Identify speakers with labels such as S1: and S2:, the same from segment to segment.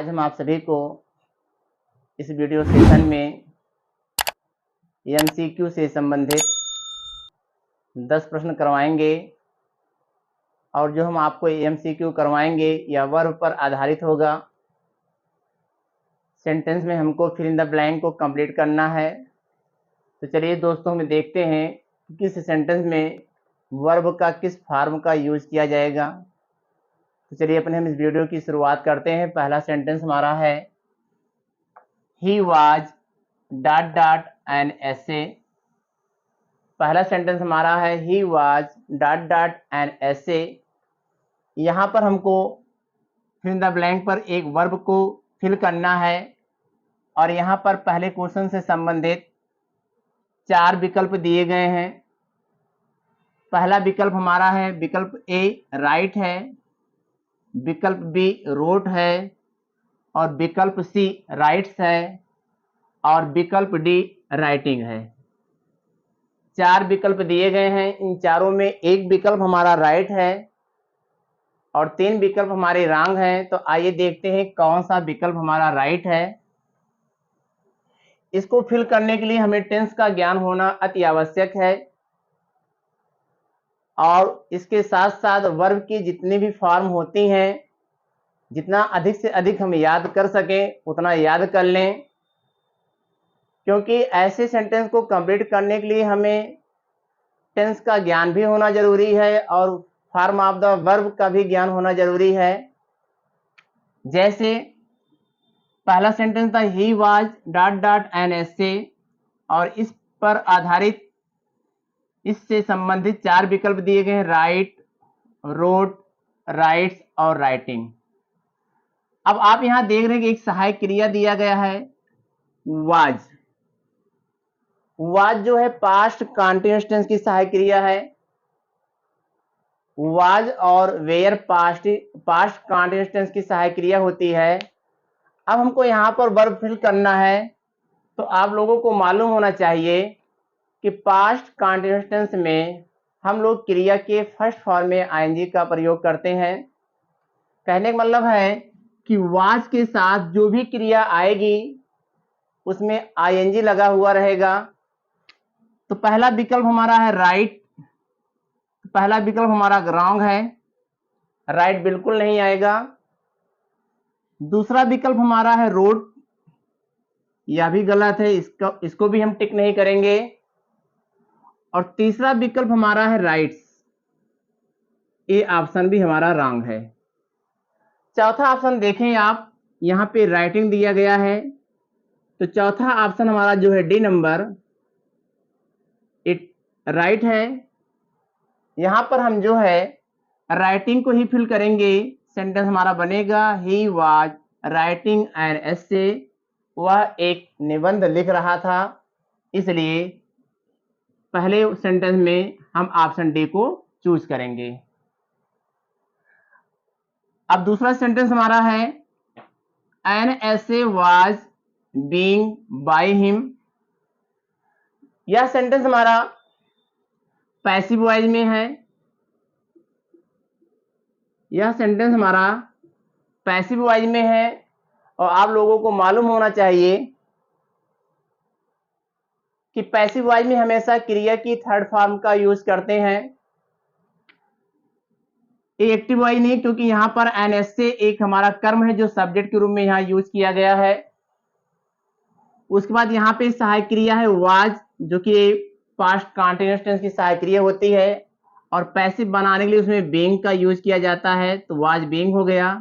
S1: आज हम आप सभी को इस वीडियो सेशन में एमसीक्यू से संबंधित 10 प्रश्न करवाएंगे और जो हम आपको एमसीक्यू करवाएंगे यह वर्ब पर आधारित होगा। सेंटेंस में हमको फिल इन द ब्लैंक को कंप्लीट करना है। तो चलिए दोस्तों, हम देखते हैं कि किस सेंटेंस में वर्ब का किस फॉर्म का यूज किया जाएगा। तो चलिए हम इस वीडियो की शुरुआत करते हैं। पहला सेंटेंस हमारा है ही वाज ... एन essay। पहला सेंटेंस हमारा है ही वाज ... एन essay। यहाँ पर हमको फिल इन द ब्लैंक पर एक वर्ब को फिल करना है और यहाँ पर पहले क्वेश्चन से संबंधित 4 विकल्प दिए गए हैं। पहला विकल्प हमारा है विकल्प ए राइट है, विकल्प बी रोट है और विकल्प सी राइट्स है और विकल्प डी राइटिंग है। 4 विकल्प दिए गए हैं। इन चारों में एक विकल्प हमारा राइट है और 3 विकल्प हमारे रॉन्ग हैं। तो आइए देखते हैं कौन सा विकल्प हमारा राइट है। इसको फिल करने के लिए हमें टेंस का ज्ञान होना अति आवश्यक है और इसके साथ साथ वर्ब की जितनी भी फॉर्म होती हैं, जितना अधिक से अधिक हम याद कर सकें उतना याद कर लें, क्योंकि ऐसे सेंटेंस को कंप्लीट करने के लिए हमें टेंस का ज्ञान भी होना जरूरी है और फॉर्म ऑफ द वर्ब का भी ज्ञान होना जरूरी है। जैसे पहला सेंटेंस था ही वाज ... एन essay और इस पर आधारित इससे संबंधित 4 विकल्प दिए गए हैं राइट, रोट, राइट्स और राइटिंग। अब आप यहां देख रहे हैं कि एक सहायक क्रिया दिया गया है वाज। वाज जो है पास्ट कंटीन्यूअस टेंस की सहायक क्रिया है। वाज और वेयर पास्ट कंटीन्यूअस टेंस की सहायक क्रिया होती है। अब हमको यहाँ पर वर्ब फिल करना है तो आप लोगों को मालूम होना चाहिए कि पास्ट कंटीन्यूअस टेंस में हम लोग क्रिया के फर्स्ट फॉर्म में आईएनजी का प्रयोग करते हैं। कहने का मतलब है कि वाज के साथ जो भी क्रिया आएगी उसमें आईएनजी लगा हुआ रहेगा। तो पहला विकल्प हमारा है राइट, पहला विकल्प हमारा रॉन्ग है, राइट बिल्कुल नहीं आएगा। दूसरा विकल्प हमारा है रोट, यह भी गलत है, इसको भी हम टिक नहीं करेंगे। और तीसरा विकल्प हमारा है राइट्स, ये ऑप्शन भी हमारा रॉन्ग है। चौथा ऑप्शन देखें आप, यहाँ पे राइटिंग दिया गया है तो चौथा ऑप्शन हमारा जो है डी नंबर इट राइट है। यहाँ पर हम जो है राइटिंग को ही फिल करेंगे। सेंटेंस हमारा बनेगा he was writing an essay। वह एक निबंध लिख रहा था, इसलिए पहले सेंटेंस में हम ऑप्शन डी को चूज करेंगे। अब दूसरा सेंटेंस हमारा है an essay was being by him. यह सेंटेंस हमारा पैसिव वॉइस में है। यह सेंटेंस हमारा पैसिव वॉइस में है और आप लोगों को मालूम होना चाहिए कि पैसिव वॉइस में हमेशा क्रिया की थर्ड फॉर्म का यूज करते हैं, ये एक्टिव वॉइस नहीं, क्योंकि यहाँ पर एन essay एक हमारा कर्म है जो सब्जेक्ट के रूप में यहाँ यूज किया गया है। उसके बाद यहाँ पे सहायक क्रिया है वाज, जो कि पास्ट कंटीन्यूअस टेंस की सहायक क्रिया होती है और पैसिव बनाने के लिए उसमें बीइंग का यूज किया जाता है, तो वाज बीइंग हो गया।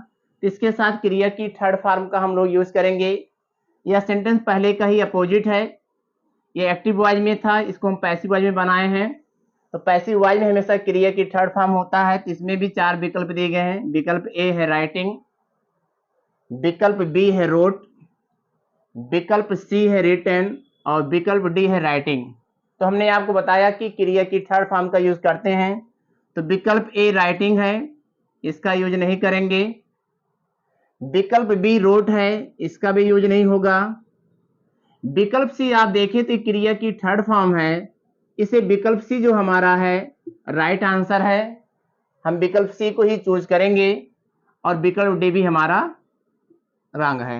S1: तो इसके साथ क्रिया की थर्ड फॉर्म का हम लोग यूज करेंगे। यह सेंटेंस पहले का ही अपोजिट है, ये एक्टिव वॉइस में था, इसको हम पैसिव वॉइस में बनाए हैं। तो पैसिव वॉइस में हमेशा क्रिया की थर्ड फॉर्म होता है। तो इसमें भी 4 विकल्प दिए गए हैं। विकल्प ए है राइटिंग, विकल्प बी है रोट, विकल्प सी है रिटन और विकल्प डी है राइटिंग। तो हमने आपको बताया कि क्रिया की थर्ड फॉर्म का यूज करते हैं। तो विकल्प ए राइटिंग है, इसका यूज नहीं करेंगे। विकल्प बी रोट है, इसका भी यूज नहीं होगा। विकल्प सी आप देखें तो क्रिया की थर्ड फॉर्म है, इसे विकल्प सी जो हमारा है राइट आंसर है, हम विकल्प सी को ही चूज करेंगे और विकल्प डी भी हमारा रॉन्ग है।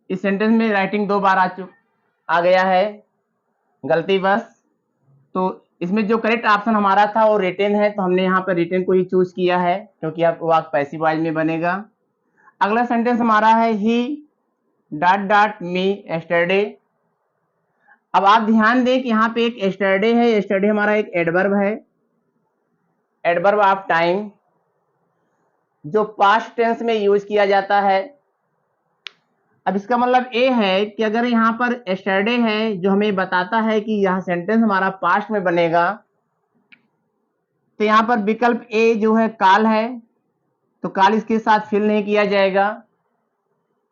S1: इस सेंटेंस में राइटिंग 2 बार आ गया है, गलती बस। तो इसमें जो करेक्ट ऑप्शन हमारा था वो रिटेन है, तो हमने यहाँ पर रिटेन को ही चूज किया है, क्योंकि अब वाक्य पैसिव वॉइस में बनेगा। अगला सेंटेंस हमारा है ही डॉट डॉट मी यस्टरडे। अब आप ध्यान दें कि यहाँ पे एक यस्टरडे है, यस्टरडे हमारा एक एडवर्ब है, एडवर्ब ऑफ टाइम, जो पास्ट टेंस में यूज किया जाता है। अब इसका मतलब ये है कि अगर यहाँ पर यस्टरडे है जो हमें बताता है कि यह सेंटेंस हमारा पास्ट में बनेगा, तो यहाँ पर विकल्प ए जो है काल है, तो काल इसके साथ फिल नहीं किया जाएगा,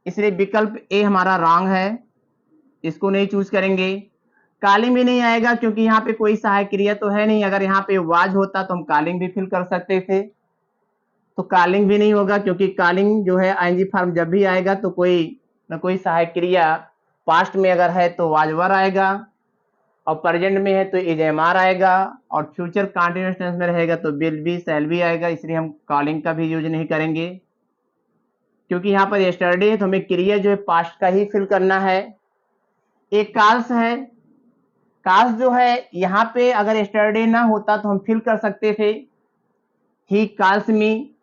S1: इसलिए विकल्प ए हमारा रॉन्ग है, इसको नहीं चूज करेंगे। कालिंग भी नहीं आएगा क्योंकि यहाँ पे कोई सहायक क्रिया तो है नहीं, अगर यहाँ पे वाज होता तो हम कालिंग भी फिल कर सकते थे, तो कालिंग भी नहीं होगा, क्योंकि कालिंग जो है आईएनजी फॉर्म जब भी आएगा तो कोई न कोई सहायक क्रिया पास्ट में अगर है तो वाज वर आएगा, और प्रेजेंट में है तो इज एम आर आएगा, और फ्यूचर कंटीन्यूअस टेंस में रहेगा तो विल बी शैल बी आएगा, इसलिए हम कॉलिंग का भी यूज नहीं करेंगे। क्योंकि यहाँ पर यस्टरडे है तो हमें क्रिया जो है पास्ट का ही फिल करना है। एक काल्स है, काल्स जो है यहाँ पे अगर यस्टरडे ना होता तो हम फिल कर सकते थे ही कॉल्स मी,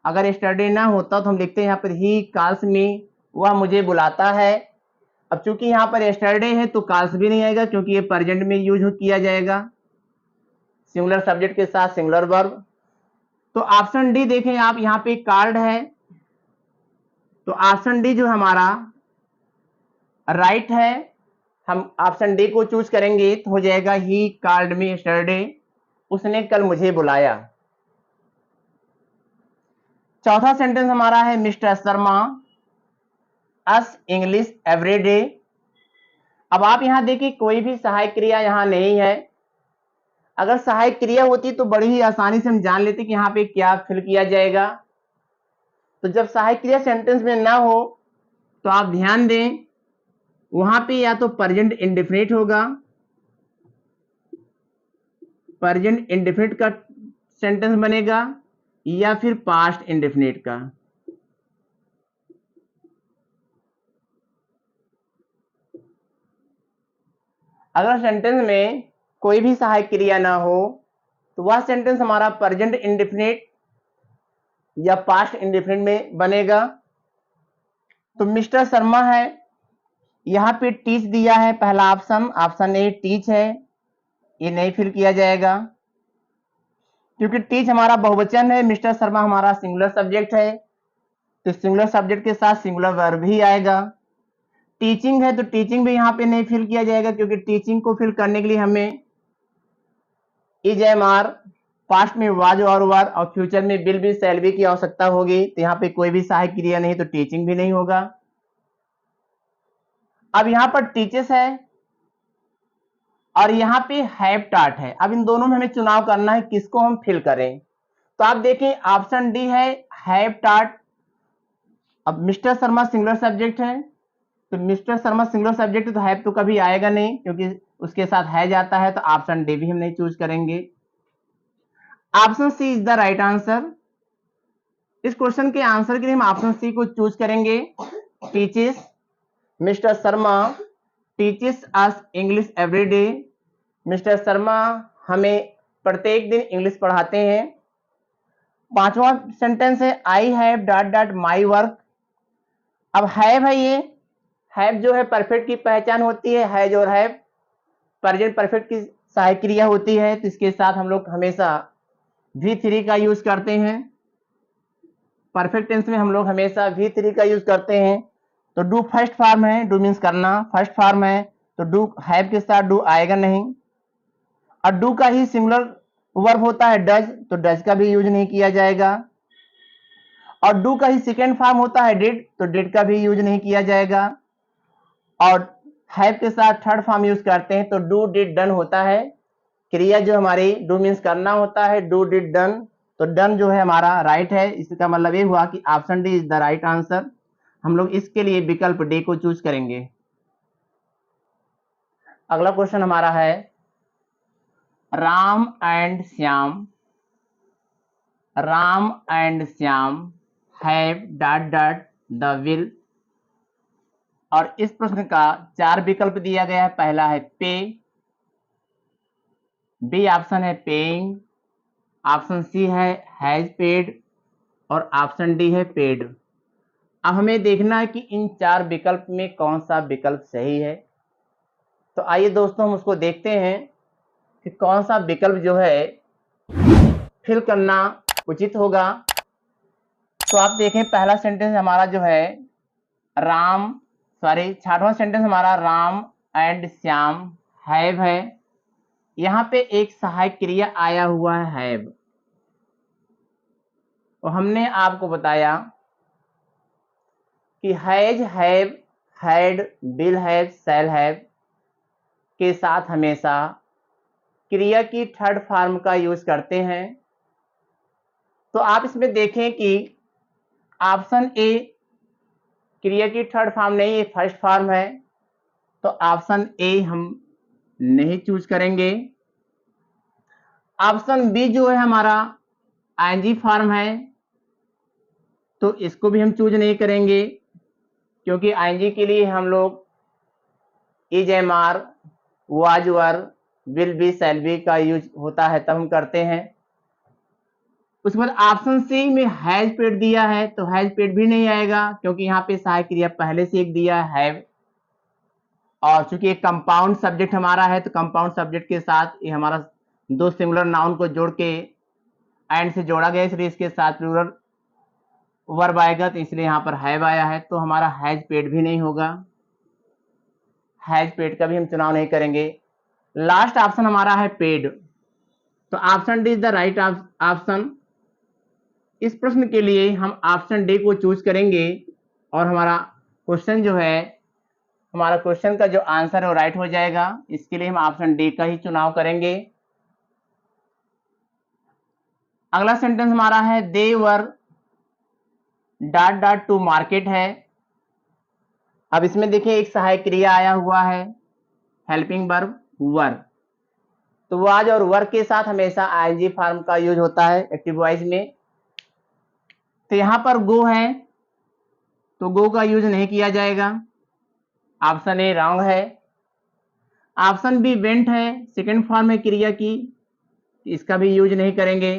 S1: अगर यस्टरडे ना होता तो हम लिखते हैं यहाँ पर ही कॉल्स मी, वह मुझे बुलाता है। अब चूंकि यहाँ पर यस्टरडे है तो कॉल्स भी नहीं आएगा, क्योंकि ये प्रेजेंट में यूज किया जाएगा सिंगुलर सब्जेक्ट के साथ सिंगुलर वर्ब। तो ऑप्शन डी देखें आप, यहाँ पे कार्ड है, तो ऑप्शन डी जो हमारा राइट है, हम ऑप्शन डी को चूज करेंगे तो हो जाएगा ही कॉल्ड मी यस्टरडे, उसने कल मुझे बुलाया। चौथा सेंटेंस हमारा है मिस्टर शर्मा अस इंग्लिश एवरीडे। अब आप यहां देखिए कोई भी सहायक क्रिया यहां नहीं है, अगर सहायक क्रिया होती तो बड़ी ही आसानी से हम जान लेते कि यहाँ पे क्या फिल किया जाएगा। तो जब सहायक क्रिया सेंटेंस में ना हो तो आप ध्यान दें वहां पे या तो प्रेजेंट इंडेफिनिट होगा, प्रेजेंट इंडेफिनिट का सेंटेंस बनेगा, या फिर पास्ट इंडेफिनिट का। अगर सेंटेंस में कोई भी सहायक क्रिया ना हो तो वह सेंटेंस हमारा प्रेजेंट इंडेफिनिट या पास्ट इंडेफिनिट में बनेगा। तो मिस्टर शर्मा है, यहाँ पे टीच दिया है पहला ऑप्शन, ऑप्शन ए टीच है, ये नहीं फिल किया जाएगा, क्योंकि टीच हमारा बहुवचन है, मिस्टर शर्मा हमारा सिंगुलर सब्जेक्ट है, तो सिंगुलर सब्जेक्ट के साथ सिंगुलर वर्ब ही आएगा। टीचिंग है तो टीचिंग भी यहाँ पे नहीं फिल किया जाएगा, क्योंकि टीचिंग को फिल करने के लिए हमें इज एम आर, पास्ट में वाज और वर, और फ्यूचर में विल बी शैल बी की आवश्यकता होगी, तो यहाँ पे कोई भी सहायक क्रिया नहीं तो टीचिंग भी नहीं होगा। अब यहाँ पर टीचर्स है और यहाँ पे हैव टॉट है, अब इन दोनों में हमें चुनाव करना है किसको हम फिल करें। तो आप देखिए ऑप्शन डी है हैव टॉट। अब मिस्टर शर्मा सिंगुलर सब्जेक्ट है, तो मिस्टर शर्मा सिंगुलर सब्जेक्ट है तो हैव तो कभी आएगा नहीं, क्योंकि उसके साथ है जाता है, तो ऑप्शन डी भी हम नहीं चूज करेंगे। Option C is the right answer. इस क्वेश्चन के आंसर के लिए हम ऑप्शन सी को चूज करेंगे। Teaches, mister Sharma teaches us English every day, mister Sharma हमें प्रत्येक दिन इंग्लिश पढ़ाते हैं। पांचवा सेंटेंस है I have dot dot my work. अब हैव है, ये हैव जो है परफेक्ट की पहचान होती है, हैज और हैव प्रेजेंट परफेक्ट की सहायक क्रिया होती है, तो इसके साथ हम लोग हमेशा V3 का यूज करते हैं। परफेक्ट टेंस में हम लोग हमेशा V3 का यूज करते हैं। तो डू फर्स्ट फॉर्म है, डू मीन्स करना, फर्स्ट फॉर्म है, तो डू हैव के साथ डू आएगा नहीं। और डू का ही सिंगुलर वर्ब होता है डज, तो डज का भी यूज नहीं किया जाएगा। और डू का ही सेकेंड फॉर्म होता है डिड, तो डिड का भी यूज नहीं किया जाएगा। और हैव के साथ थर्ड फॉर्म यूज करते हैं, तो डू डिड डन होता है। क्रिया जो हमारी डू मीन्स करना होता है, डू डिड डन, तो डन जो है हमारा राइट है। इसका मतलब ये हुआ कि option D is the right answer. हम लोग इसके लिए विकल्प डी को चूज करेंगे। अगला क्वेश्चन हमारा है Ram and Shyam Ram and Shyam have dot dot the will. और इस प्रश्न का 4 विकल्प दिया गया है। पहला है पे, बी ऑप्शन है पेइंग, ऑप्शन सी है हैज पेड और ऑप्शन डी है पेड। अब हमें देखना है कि इन 4 विकल्प में कौन सा विकल्प सही है। तो आइए दोस्तों हम उसको देखते हैं कि कौन सा विकल्प जो है फिल करना उचित होगा। तो आप देखें पहला सेंटेंस हमारा जो है राम, सॉरी 6वां सेंटेंस हमारा राम एंड श्याम हैव है। यहाँ पे एक सहायक क्रिया आया हुआ है हैव। तो हमने आपको बताया कि has, have, had, will have, shall have के साथ हमेशा क्रिया की थर्ड फॉर्म का यूज करते हैं। तो आप इसमें देखें कि ऑप्शन ए क्रिया की थर्ड फॉर्म नहीं, ये फर्स्ट फॉर्म है। तो ऑप्शन ए हम नहीं चूज करेंगे। ऑप्शन बी जो है हमारा आईएनजी फॉर्म है, तो इसको भी हम चूज नहीं करेंगे, क्योंकि आईएनजी के लिए हम लोग is, am are, was, were, will be, shall be का यूज होता है तब हम करते हैं। उसके बाद ऑप्शन सी में हैज पेड दिया है, तो हैज पेड भी नहीं आएगा, क्योंकि यहाँ पे सहायक क्रिया पहले से एक दिया है हैव। और चूंकि एक कंपाउंड सब्जेक्ट हमारा है, तो कंपाउंड सब्जेक्ट के साथ ये हमारा 2 सिंगुलर नाउन को जोड़ के एंड से जोड़ा गया, इसलिए इसके साथ प्लूरल वर्ब आएगा, तो इसलिए यहाँ पर हैव आया है। तो हमारा हैज पेड भी नहीं होगा, हैज पेड का भी हम चुनाव नहीं करेंगे। लास्ट ऑप्शन हमारा है पेड, तो option D is the right option. इस प्रश्न के लिए हम ऑप्शन डी को चूज करेंगे और हमारा क्वेश्चन जो है, हमारा क्वेश्चन का जो आंसर है वो राइट हो जाएगा। इसके लिए हम ऑप्शन डी का ही चुनाव करेंगे। अगला सेंटेंस हमारा है दे वर डॉट डॉट टू मार्केट है। अब इसमें देखिए एक सहायक क्रिया आया हुआ है हेल्पिंग वर्ब वर। तो वाज और वर के साथ हमेशा आईएनजी फॉर्म का यूज होता है एक्टिव वॉइस में। तो यहां पर गो है, तो गो का यूज नहीं किया जाएगा, ऑप्शन ए रॉन्ग है। ऑप्शन बी वेंट है, सेकंड फॉर्म है क्रिया की, इसका भी यूज नहीं करेंगे।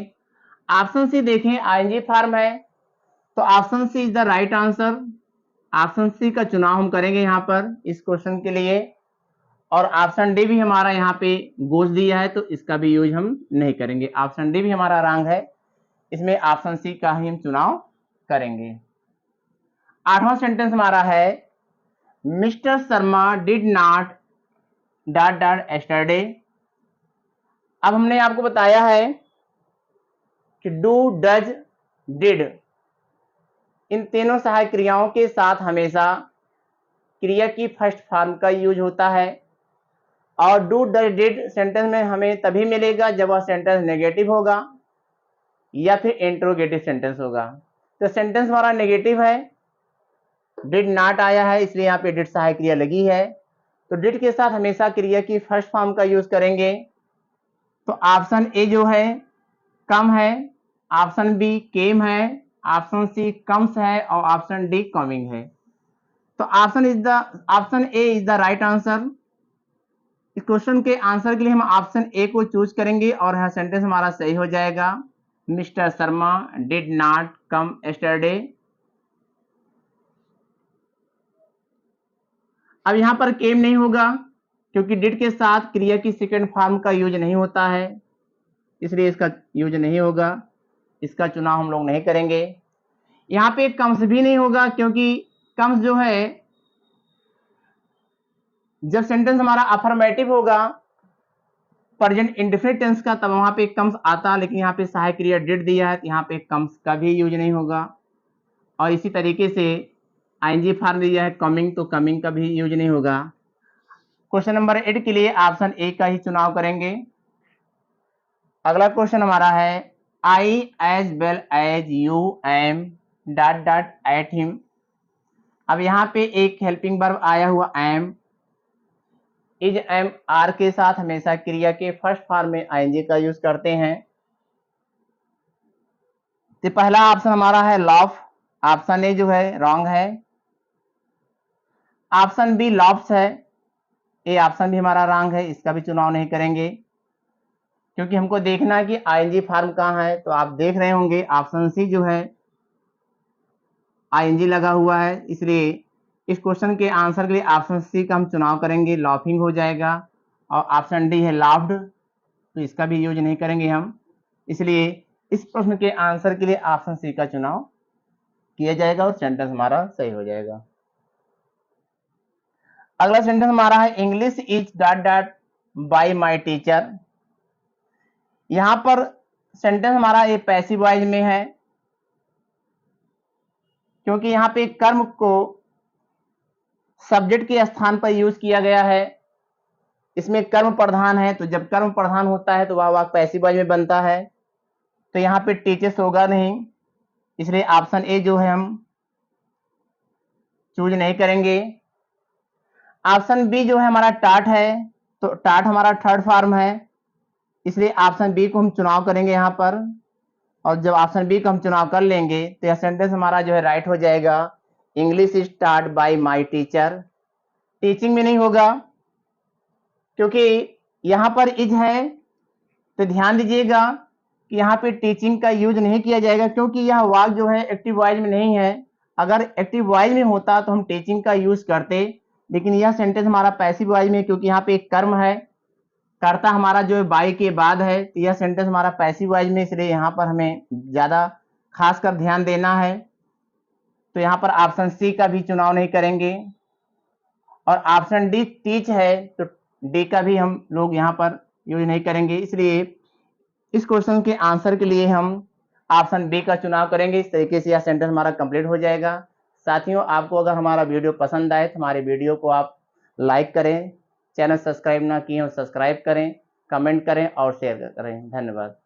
S1: ऑप्शन सी देखें आईएनजी फॉर्म है, तो option C is the right answer. Option C का चुनाव हम करेंगे यहाँ पर इस क्वेश्चन के लिए। और ऑप्शन डी भी हमारा यहाँ पे गोज दिया है, तो इसका भी यूज हम नहीं करेंगे, ऑप्शन डी भी हमारा रॉन्ग है। इसमें ऑप्शन सी का ही हम चुनाव करेंगे। 8वां सेंटेंस हमारा है mister Sharma did not dot dot yesterday. अब हमने आपको बताया है कि डू, डज, डिड इन तीनों सहायक क्रियाओं के साथ हमेशा क्रिया की फर्स्ट फॉर्म का यूज होता है। और डू, डज, डिड सेंटेंस में हमें तभी मिलेगा जब वह सेंटेंस नेगेटिव होगा या फिर इंट्रोगेटिव सेंटेंस होगा। तो सेंटेंस हमारा नेगेटिव है, डिड नॉट आया है, इसलिए यहाँ पे डिड सहायक क्रिया लगी है। तो डिड के साथ हमेशा क्रिया की फर्स्ट फॉर्म का यूज करेंगे। तो ऑप्शन ए जो है कम है, ऑप्शन बी केम है, ऑप्शन सी कम्स है और ऑप्शन डी कमिंग है। तो option A is the right answer. इस क्वेश्चन के आंसर के लिए हम ऑप्शन ए को चूज करेंगे और यह सेंटेंस हमारा सही हो जाएगा। Mister Sharma did not come yesterday. अब यहां पर केम नहीं होगा, क्योंकि डिड के साथ क्रिया की सेकंड फॉर्म का यूज नहीं होता है, इसलिए इसका यूज नहीं होगा, इसका चुनाव हम लोग नहीं करेंगे। यहाँ पे कम्स भी नहीं होगा, क्योंकि कम्स जो है जब सेंटेंस हमारा अफर्मेटिव होगा प्रेजेंट इंडेफिनिट टेंस का, तब वहां पे कम्स आता, लेकिन यहाँ पे सहायक क्रिया डिड दिया है, तो यहाँ पे कम्स का भी यूज नहीं होगा। और इसी तरीके से आईएनजी फॉर्म दिया है कमिंग, तो कमिंग का भी यूज नहीं होगा। क्वेश्चन नंबर 8 के लिए ऑप्शन ए का ही चुनाव करेंगे। अगला क्वेश्चन हमारा है I as well as you am dot dot at him. अब यहाँ पे एक हेल्पिंग वर्ब आया हुआ एम, इज, एम, आर के साथ हमेशा क्रिया के फर्स्ट फॉर्म में आईएनजी का यूज करते हैं। तो पहला ऑप्शन हमारा है लॉफ, ऑप्शन ए जो है रॉन्ग है। ऑप्शन बी लॉफ्स है, ये ऑप्शन भी हमारा रॉन्ग है, इसका भी चुनाव नहीं करेंगे क्योंकि हमको देखना है कि आईएनजी फॉर्म कहाँ है। तो आप देख रहे होंगे ऑप्शन सी जो है आईएनजी लगा हुआ है, इसलिए इस क्वेश्चन के आंसर के लिए ऑप्शन सी का हम चुनाव करेंगे, लॉफिंग हो जाएगा। और ऑप्शन डी है लाफ्ड, तो इसका भी यूज नहीं करेंगे हम, इसलिए इस प्रश्न के आंसर के लिए ऑप्शन सी का चुनाव किया जाएगा और सेंटेंस हमारा सही हो जाएगा। अगला सेंटेंस हमारा है English is dot dot by my teacher. यहां पर सेंटेंस हमारा ये पैसिव वॉइस में है क्योंकि यहाँ पे कर्म को सब्जेक्ट के स्थान पर यूज किया गया है। इसमें कर्म प्रधान है, तो जब कर्म प्रधान होता है तो वह वाक्य पैसिव वॉइस में बनता है। तो यहाँ पे टीचर्स होगा नहीं, इसलिए ऑप्शन ए जो है हम चूज नहीं करेंगे। ऑप्शन बी जो है हमारा टाट है, तो टाट हमारा थर्ड फॉर्म है, इसलिए ऑप्शन बी को हम चुनाव करेंगे यहाँ पर। और जब ऑप्शन बी का हम चुनाव कर लेंगे तो यह सेंटेंस हमारा जो है राइट हो जाएगा। English is taught by my teacher, teaching में नहीं होगा क्योंकि यहाँ पर इज है, तो ध्यान दीजिएगा कि यहाँ पे टीचिंग का यूज नहीं किया जाएगा क्योंकि यह वाक्य जो है एक्टिव वॉइस में नहीं है। अगर एक्टिव वॉइस में होता तो हम टीचिंग का यूज करते, लेकिन यह सेंटेंस हमारा पैसिव वॉइस में, क्योंकि यहाँ पे एक कर्म है, कर्ता हमारा जो है बाई के बाद है, तो यह सेंटेंस हमारा पैसिव वॉइस में, इसलिए यहाँ पर हमें ज्यादा खासकर ध्यान देना है। तो यहाँ पर ऑप्शन सी का भी चुनाव नहीं करेंगे। और ऑप्शन डी टीच है, तो डी का भी हम लोग यहाँ पर यूज नहीं करेंगे, इसलिए इस क्वेश्चन के आंसर के लिए हम ऑप्शन बी का चुनाव करेंगे। इस तरीके से यह सेंटेंस हमारा कंप्लीट हो जाएगा। साथियों, आपको अगर हमारा वीडियो पसंद आए तो हमारे वीडियो को आप लाइक करें, चैनल सब्सक्राइब ना किए हो सब्सक्राइब करें, कमेंट करें और शेयर करें। धन्यवाद।